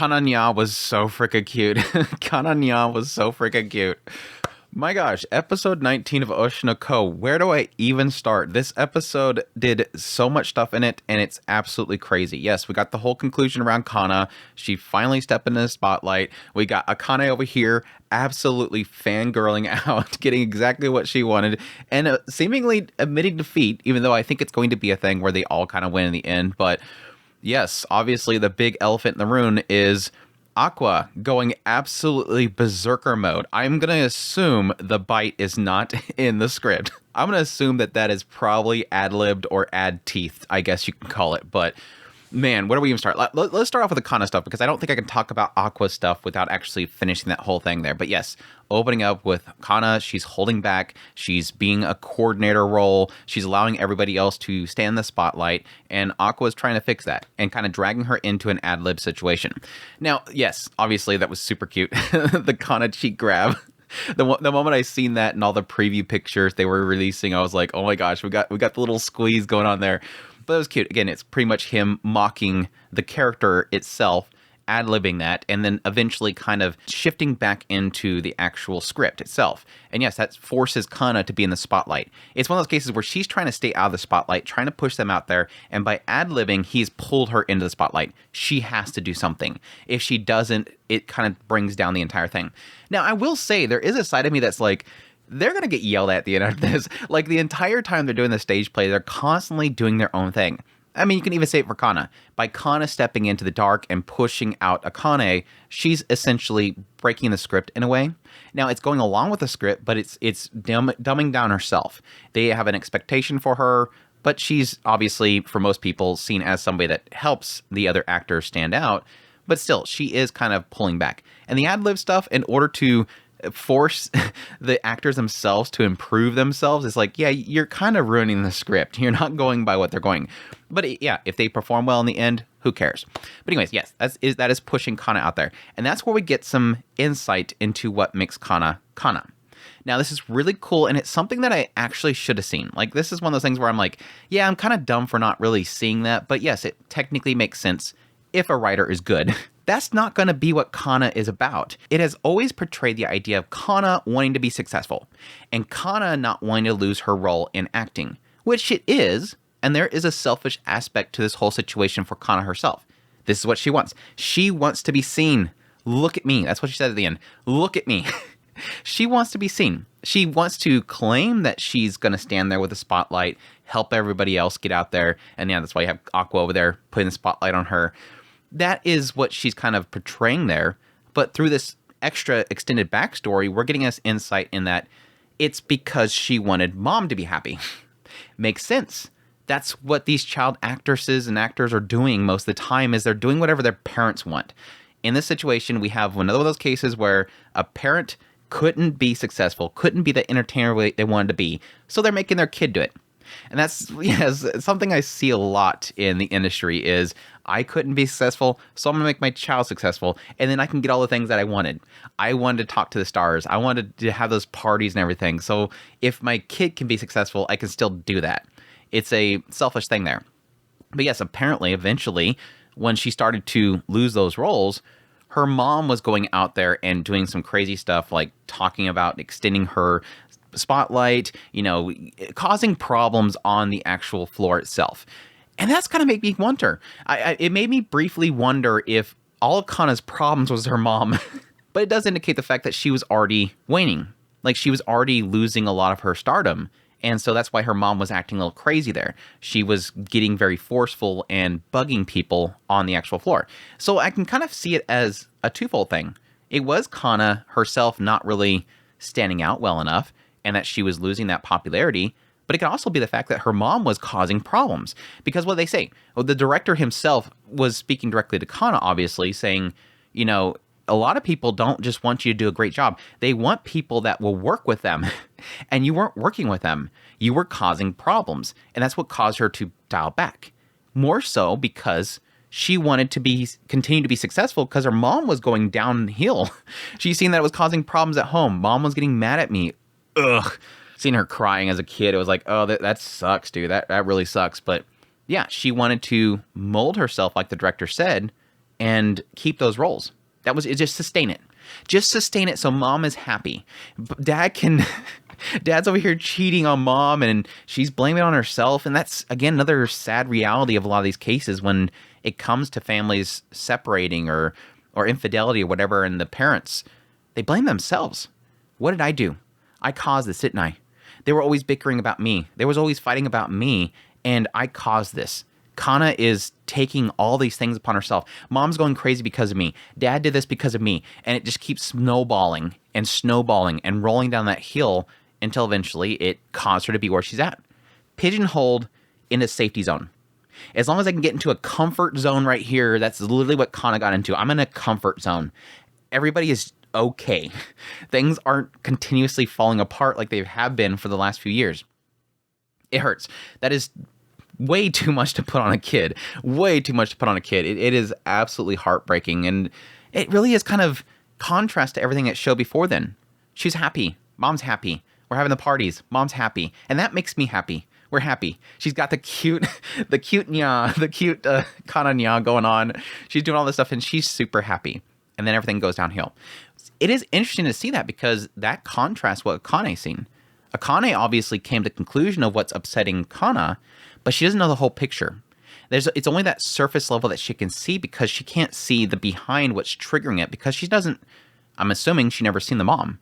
Kananya was so freaking cute. Kananya was so freaking cute. My gosh, episode 19 of Oshinoko. Where do I even start? This episode did so much stuff in it, and it's absolutely crazy. Yes, we got the whole conclusion around Kana. She finally stepped into the spotlight. We got Akane over here absolutely fangirling out, getting exactly what she wanted, and seemingly admitting defeat, even though I think it's going to be a thing where they all kind of win in the end. But yes, obviously the big elephant in the room is Aqua going absolutely berserker mode. I'm going to assume the bite is not in the script. I'm going to assume that that is probably ad-libbed or ad teeth, I guess you can call it. But man, where do we even start? Let's start off with the Kana stuff, because I don't think I can talk about Aqua stuff without actually finishing that whole thing there. But yes, opening up with Kana, she's holding back. She's being a coordinator role. She's allowing everybody else to stay in the spotlight. And Aqua is trying to fix that and kind of dragging her into an ad-lib situation. Now, yes, obviously that was super cute. The Kana cheek grab. The moment I seen that and all the preview pictures they were releasing, I was like, oh my gosh, we got the little squeeze going on there. But it was cute. Again, it's pretty much him mocking the character itself, ad-libbing that, and then eventually kind of shifting back into the actual script itself. And yes, that forces Kana to be in the spotlight. It's one of those cases where she's trying to stay out of the spotlight, trying to push them out there, and by ad-libbing, he's pulled her into the spotlight. She has to do something. If she doesn't, it kind of brings down the entire thing. Now, I will say, there is a side of me that's like, they're going to get yelled at the end of this. Like, the entire time they're doing the stage play, they're constantly doing their own thing. I mean, you can even say it for Kana. By Kana stepping into the dark and pushing out Akane, she's essentially breaking the script in a way. Now, it's going along with the script, but it's dumbing down herself. They have an expectation for her, but she's obviously, for most people, seen as somebody that helps the other actors stand out. But still, she is kind of pulling back. And the ad-lib stuff, in order to force the actors themselves to improve themselves, is like, yeah, you're kind of ruining the script. You're not going by what they're going. But yeah, if they perform well in the end, who cares? But anyways, yes, that is pushing Kana out there. And that's where we get some insight into what makes Kana Kana. Now, this is really cool, and it's something that I actually should have seen. Like, this is one of those things where I'm like, yeah, I'm kind of dumb for not really seeing that. But yes, it technically makes sense if a writer is good. That's not going to be what Kana is about. It has always portrayed the idea of Kana wanting to be successful, and Kana not wanting to lose her role in acting, which it is, and there is a selfish aspect to this whole situation for Kana herself. This is what she wants. She wants to be seen. Look at me. That's what she said at the end. Look at me. She wants to be seen. She wants to claim that she's going to stand there with a spotlight, help everybody else get out there, and yeah, that's why you have Aqua over there putting the spotlight on her. That is what she's kind of portraying there. But through this extra extended backstory, we're getting us insight in that it's because she wanted mom to be happy. Makes sense. That's what these child actresses and actors are doing most of the time, is they're doing whatever their parents want. In this situation, we have one of those cases where a parent couldn't be successful, couldn't be the entertainer they wanted to be, so they're making their kid do it. And that's, yes, something I see a lot in the industry is, I couldn't be successful, so I'm going to make my child successful, and then I can get all the things that I wanted. I wanted to talk to the stars. I wanted to have those parties and everything. So if my kid can be successful, I can still do that. It's a selfish thing there. But yes, apparently, eventually, when she started to lose those roles, her mom was going out there and doing some crazy stuff, like talking about extending her spotlight, causing problems on the actual floor itself. And that's kind of made me wonder. It made me briefly wonder if all of Kana's problems was her mom. But it does indicate the fact that she was already waning. Like, she was already losing a lot of her stardom. And so that's why her mom was acting a little crazy there. She was getting very forceful and bugging people on the actual floor. So I can kind of see it as a twofold thing. It was Kana herself not really standing out well enough, and that she was losing that popularity. But it can also be the fact that her mom was causing problems. Because what they say, well, the director himself was speaking directly to Kana, obviously, saying, a lot of people don't just want you to do a great job. They want people that will work with them. And you weren't working with them. You were causing problems. And that's what caused her to dial back. More so because she wanted to continue to be successful, because her mom was going downhill. She's seen that it was causing problems at home. Mom was getting mad at me. Ugh. Seeing her crying as a kid, it was like, oh, that sucks, dude. That really sucks. But yeah, she wanted to mold herself, like the director said, and keep those roles. That was it. Just sustain it. Just sustain it so mom is happy. Dad's over here cheating on mom and she's blaming it on herself. And that's, again, another sad reality of a lot of these cases when it comes to families separating or infidelity or whatever, and the parents, they blame themselves. What did I do? I caused this, didn't I? They were always bickering about me. They was always fighting about me, and I caused this. Kana is taking all these things upon herself. Mom's going crazy because of me. Dad did this because of me. And it just keeps snowballing and rolling down that hill until eventually it caused her to be where she's at. Pigeonholed in a safety zone. As long as I can get into a comfort zone right here, that's literally what Kana got into. I'm in a comfort zone. Everybody is okay. Things aren't continuously falling apart like they have been for the last few years. It hurts. That is way too much to put on a kid. Way too much to put on a kid. It is absolutely heartbreaking. And it really is kind of contrast to everything that showed before then. She's happy. Mom's happy. We're having the parties. Mom's happy. And that makes me happy. We're happy. She's got the cute Kana nya going on. She's doing all this stuff and she's super happy. And then everything goes downhill. It is interesting to see that because that contrasts what Akane's seen. Akane obviously came to the conclusion of what's upsetting Kana, but she doesn't know the whole picture. It's only that surface level that she can see because she can't see the behind what's triggering it because she doesn't, I'm assuming she never seen the mom.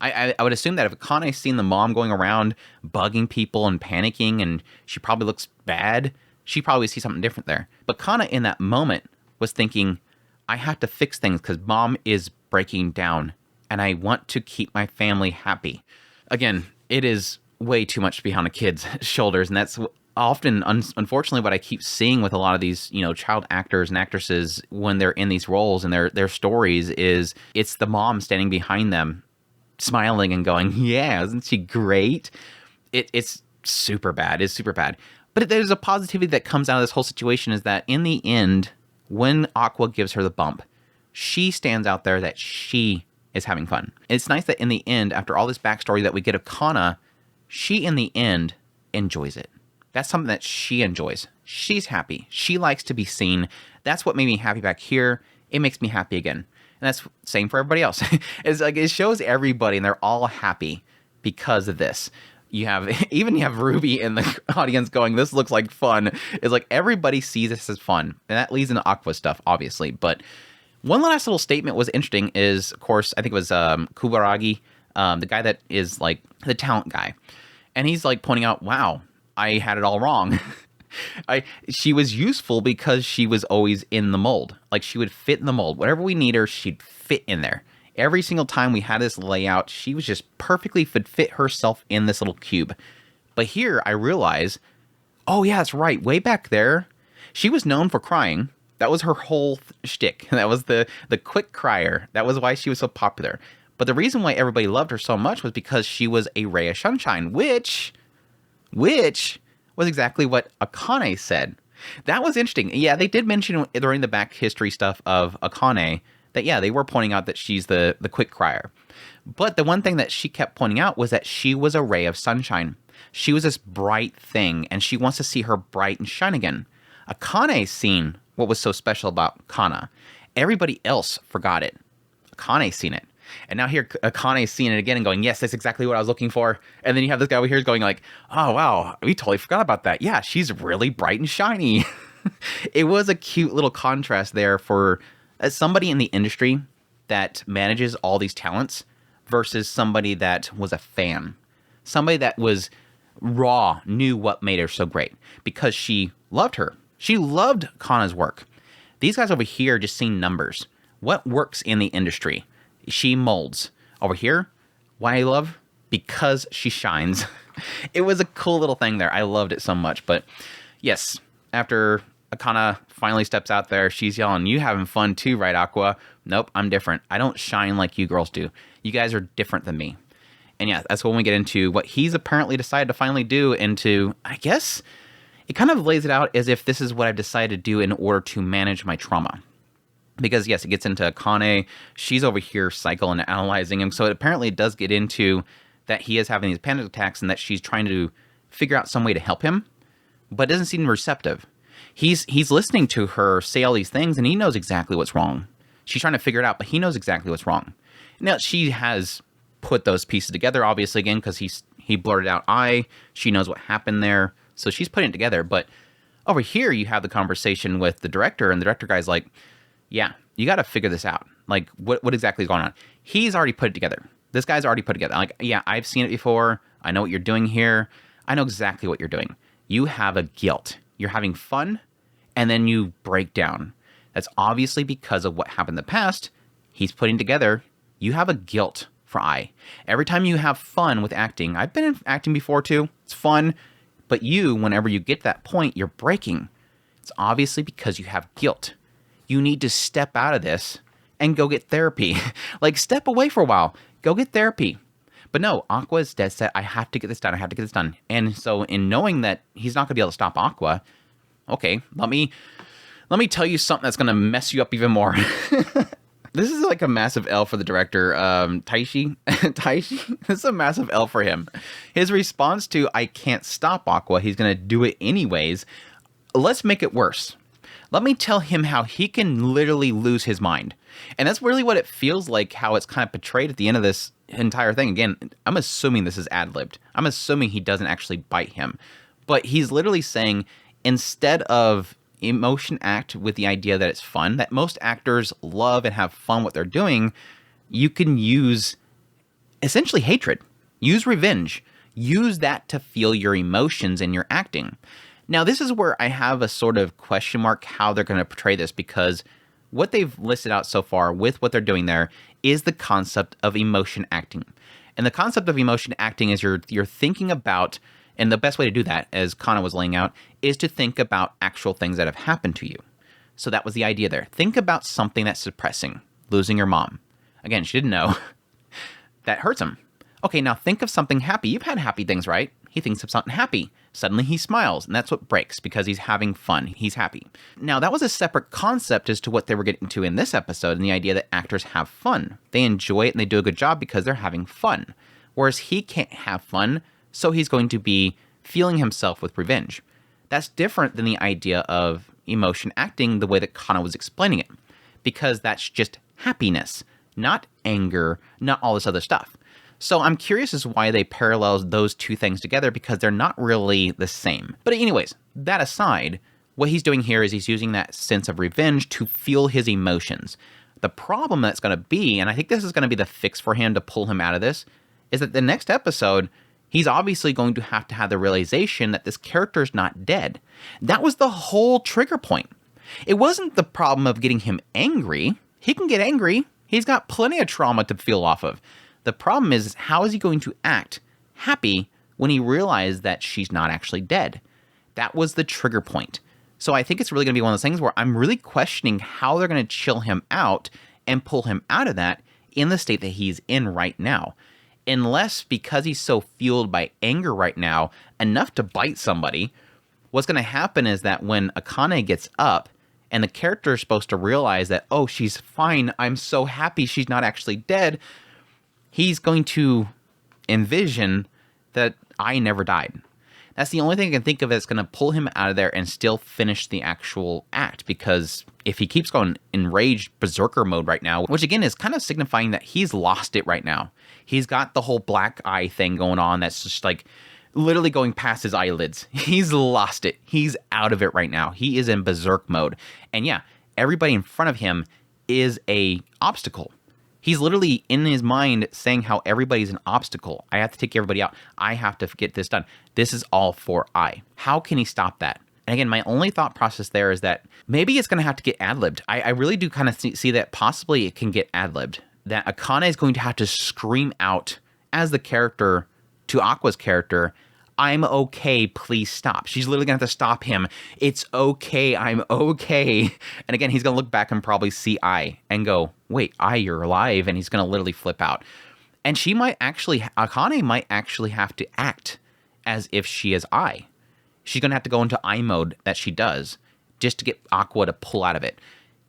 I would assume that if Akane's seen the mom going around bugging people and panicking and she probably looks bad, she probably sees something different there. But Kana in that moment was thinking, I have to fix things because mom is breaking down and I want to keep my family happy. Again, it is way too much to be on a kid's shoulders, and that's often, unfortunately, what I keep seeing with a lot of these, child actors and actresses when they're in these roles and their stories is it's the mom standing behind them, smiling and going, "Yeah, isn't she great?" It's super bad. It's super bad. But there's a positivity that comes out of this whole situation is that in the end, when Aqua gives her the bump, she stands out there that she is having fun. It's nice that in the end, after all this backstory that we get of Kana, she in the end enjoys it. That's something that she enjoys. She's happy. She likes to be seen. That's what made me happy back here. It makes me happy again. And that's the same for everybody else. It's like it shows everybody and they're all happy because of this. You have Ruby in the audience going, this looks like fun. It's like everybody sees this as fun. And that leads into Aqua stuff, obviously. But one last little statement was interesting is, of course, I think it was Kubaragi, the guy that is like the talent guy. And he's like pointing out, wow, I had it all wrong. She was useful because she was always in the mold. Like she would fit in the mold. Whatever we need her, she'd fit in there. Every single time we had this layout, she was just perfectly fit herself in this little cube. But here I realize, oh yeah, that's right. Way back there, she was known for crying. That was her whole shtick. That was the quick crier. That was why she was so popular. But the reason why everybody loved her so much was because she was a ray of sunshine, which was exactly what Akane said. That was interesting. Yeah, they did mention during the back history stuff of Akane that, yeah, they were pointing out that she's the quick crier. But the one thing that she kept pointing out was that she was a ray of sunshine. She was this bright thing, and she wants to see her bright and shine again. Akane's seen what was so special about Kana. Everybody else forgot it. Akane's seen it. And now here Akane's seeing it again and going, yes, that's exactly what I was looking for. And then you have this guy over here going like, oh, wow, we totally forgot about that. Yeah, she's really bright and shiny. It was a cute little contrast there for somebody in the industry that manages all these talents versus somebody that was a fan. Somebody that was raw, knew what made her so great because she loved her. She loved Kana's work. These guys over here just seeing numbers. What works in the industry? She molds. Over here, why I love? Because she shines. It was a cool little thing there. I loved it so much. But yes, after Kana finally steps out there, she's yelling, you having fun too, right, Aqua? Nope, I'm different. I don't shine like you girls do. You guys are different than me. And yeah, that's when we get into what he's apparently decided to finally do into, I guess, it kind of lays it out as if this is what I've decided to do in order to manage my trauma. Because yes, it gets into Kane. She's over here cycle and analyzing him. So it apparently does get into that he is having these panic attacks and that she's trying to figure out some way to help him, but it doesn't seem receptive. He's listening to her say all these things, and he knows exactly what's wrong. She's trying to figure it out, but he knows exactly what's wrong. Now, she has put those pieces together, obviously, again, because he blurted out I. She knows what happened there, so she's putting it together. But over here, you have the conversation with the director, and the director guy's like, yeah, you got to figure this out. Like, what exactly is going on? He's already put it together. This guy's already put it together. Like, yeah, I've seen it before. I know what you're doing here. I know exactly what you're doing. You have a guilt. You're having fun, and then you break down. That's obviously because of what happened in the past. He's putting together, you have a guilt for I. Every time you have fun with acting, I've been in acting before too, it's fun, but you, whenever you get to that point, you're breaking. It's obviously because you have guilt. You need to step out of this and go get therapy. Like, step away for a while, go get therapy. But no, Aqua is dead set. I have to get this done. I have to get this done. And so in knowing that he's not going to be able to stop Aqua, okay, let me tell you something that's going to mess you up even more. This is like a massive L for the director, Taishi. This is a massive L for him. His response to I can't stop Aqua, he's going to do it anyways. Let's make it worse. Let me tell him how he can literally lose his mind. And that's really what it feels like, how it's kind of portrayed at the end of this entire thing. Again, I'm assuming this is ad-libbed. I'm assuming he doesn't actually bite him. But he's literally saying, instead of emotion act with the idea that it's fun, that most actors love and have fun what they're doing, you can use essentially hatred. Use revenge. Use that to feel your emotions in your acting. Now, this is where I have a sort of question mark how they're going to portray this, because what they've listed out so far with what they're doing there is the concept of emotion acting. And the concept of emotion acting is you're thinking about, and the best way to do that, as Kana was laying out, is to think about actual things that have happened to you. So that was the idea there. Think about something that's suppressing, losing your mom. Again, she didn't know. That hurts him. Okay, now think of something happy. You've had happy things, right? He thinks of something happy. Suddenly he smiles, and that's what breaks, because he's having fun. He's happy. Now, that was a separate concept as to what they were getting to in this episode, and the idea that actors have fun. They enjoy it, and they do a good job because they're having fun. Whereas he can't have fun, so he's going to be feeling himself with revenge. That's different than the idea of emotion acting the way that Kana was explaining it, because that's just happiness, not anger, not all this other stuff. So I'm curious as to why they parallel those two things together, because they're not really the same. But anyways, that aside, what he's doing here is he's using that sense of revenge to feel his emotions. The problem that's going to be, and I think this is going to be the fix for him to pull him out of this, is that the next episode, he's obviously going to have the realization that this character is not dead. That was the whole trigger point. It wasn't the problem of getting him angry. He can get angry. He's got plenty of trauma to feel off of. The problem is, how is he going to act happy when he realized that she's not actually dead? That was the trigger point. So I think it's really going to be one of those things where I'm really questioning how they're going to chill him out and pull him out of that in the state that he's in right now. Unless, because he's so fueled by anger right now, enough to bite somebody, what's going to happen is that when Akane gets up and the character is supposed to realize that, oh, she's fine, I'm so happy she's not actually dead, he's going to envision that I never died. That's the only thing I can think of that's going to pull him out of there and still finish the actual act, because if he keeps going enraged berserker mode right now, which again is kind of signifying that he's lost it right now. He's got the whole black eye thing going on that's just like literally going past his eyelids. He's lost it. He's out of it right now. He is in berserk mode. And yeah, everybody in front of him is a obstacle. He's literally in his mind saying how everybody's an obstacle. I have to take everybody out. I have to get this done. This is all for I. How can he stop that? And again, my only thought process there is that maybe it's going to have to get ad-libbed. I really do kind of see that possibly it can get ad-libbed. That Akane is going to have to scream out as the character to Aqua's character, I'm okay, please stop. She's literally going to have to stop him. It's okay, I'm okay. And again, he's going to look back and probably see I and go, wait, I, you're alive. And he's going to literally flip out. And she might actually, Akane might actually have to act as if she is I. She's going to have to go into I mode that she does just to get Aqua to pull out of it.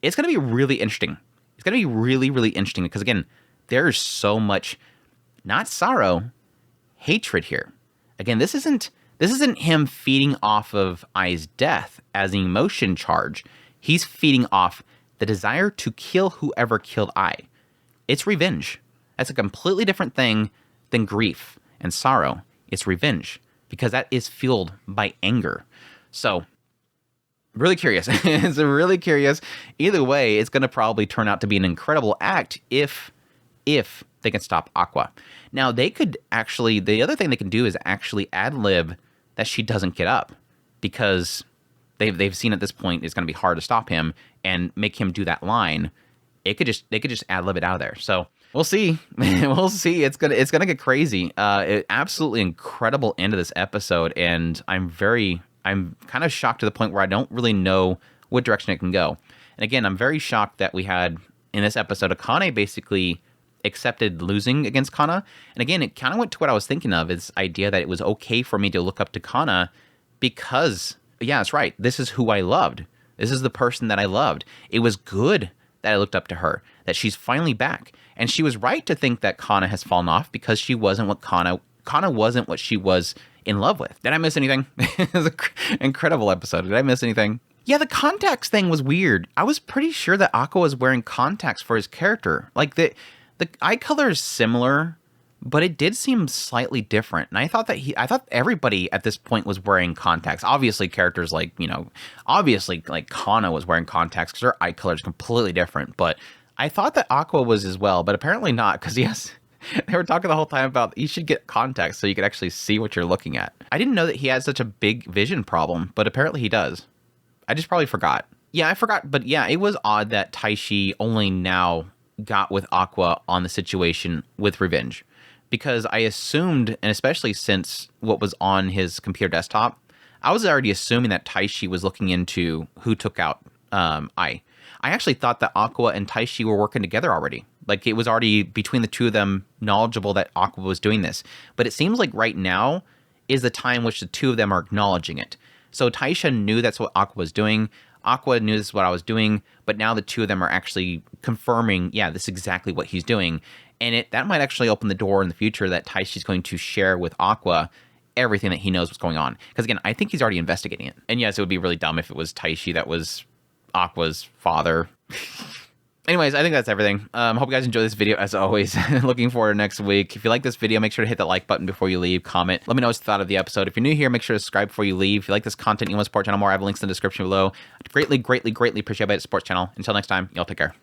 It's going to be really interesting. It's going to be really, really interesting because, again, there's so much, not sorrow, hatred here. Again, this isn't This isn't him feeding off of Ai's death as an emotion charge. He's feeding off the desire to kill whoever killed Ai. It's revenge. That's a completely different thing than grief and sorrow. It's revenge because that is fueled by anger. So, really curious. It's really curious. Either way, it's going to probably turn out to be an incredible act if they can stop Aqua. Now, they could actually, the other thing they can do is actually ad-lib that she doesn't get up, because they've seen at this point it's going to be hard to stop him and make him do that line. They could just ad-lib it out of there. So we'll see. We'll see. It's gonna get crazy. Absolutely incredible end of this episode, and I'm kind of shocked to the point where I don't really know what direction it can go. And again, I'm very shocked that we had in this episode Akane basically accepted losing against Kana. And again, it kind of went to what I was thinking of, is idea that it was okay for me to look up to Kana because, yeah, that's right. This is who I loved. This is the person that I loved. It was good that I looked up to her, that she's finally back. And she was right to think that Kana has fallen off because she wasn't what Kana wasn't what she was in love with. Did I miss anything? It was an incredible episode. Did I miss anything? Yeah, the contacts thing was weird. I was pretty sure that Aqua was wearing contacts for his character. Like, the eye color is similar, but it did seem slightly different. And I thought everybody at this point was wearing contacts. Obviously, characters like, obviously like Kana was wearing contacts because her eye color is completely different. But I thought that Aqua was as well, but apparently not, because yes, they were talking the whole time about you should get contacts so you can actually see what you're looking at. I didn't know that he had such a big vision problem, but apparently he does. I just probably forgot. Yeah, I forgot, but yeah, it was odd that Taishi only now got with Aqua on the situation with revenge, because I assumed, and especially since what was on his computer desktop, I was already assuming that Taishi was looking into who took out Ai. I actually thought that Aqua and Taishi were working together already. Like, it was already between the two of them knowledgeable that Aqua was doing this. But it seems like right now is the time which the two of them are acknowledging it. So Taisha knew that's what Aqua was doing. Aqua knew this is what I was doing, but now the two of them are actually confirming, yeah, this is exactly what he's doing. And that might actually open the door in the future that Taishi's going to share with Aqua everything that he knows what's going on. Because again, I think he's already investigating it. And yes, it would be really dumb if it was Taishi that was Aqua's father. Anyways, I think that's everything. Hope you guys enjoy this video as always. Looking forward to next week. If you like this video, make sure to hit that like button before you leave. Comment. Let me know what you thought of the episode. If you're new here, make sure to subscribe before you leave. If you like this content and you want to support the channel more, I have links in the description below. I'd greatly, greatly, greatly appreciate it. Support the channel. Until next time, y'all take care.